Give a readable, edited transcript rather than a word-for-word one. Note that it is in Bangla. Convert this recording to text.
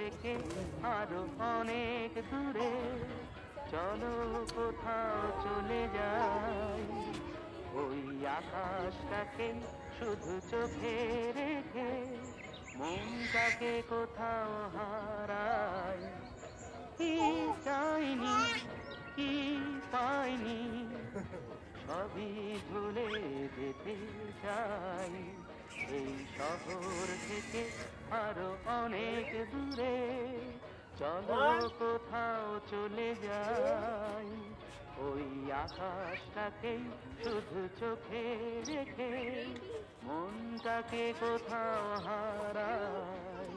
থেকে আরো অনেক দূরে। চলো কোথাও চলে যাই, ওই আকাশটাকে শুধু চোখে রেখে মনটাকে কোথাও হারাই। কি চাইনি, কি পাইনি, সবই ভুলে যেতে চাই এই শহর থেকে আরো অনেক দূরে। চলো কোথাও চলে যাই, ওই আকাশটাকে শুধু চোখে রেখে মনটাকে কোথাও হারাই।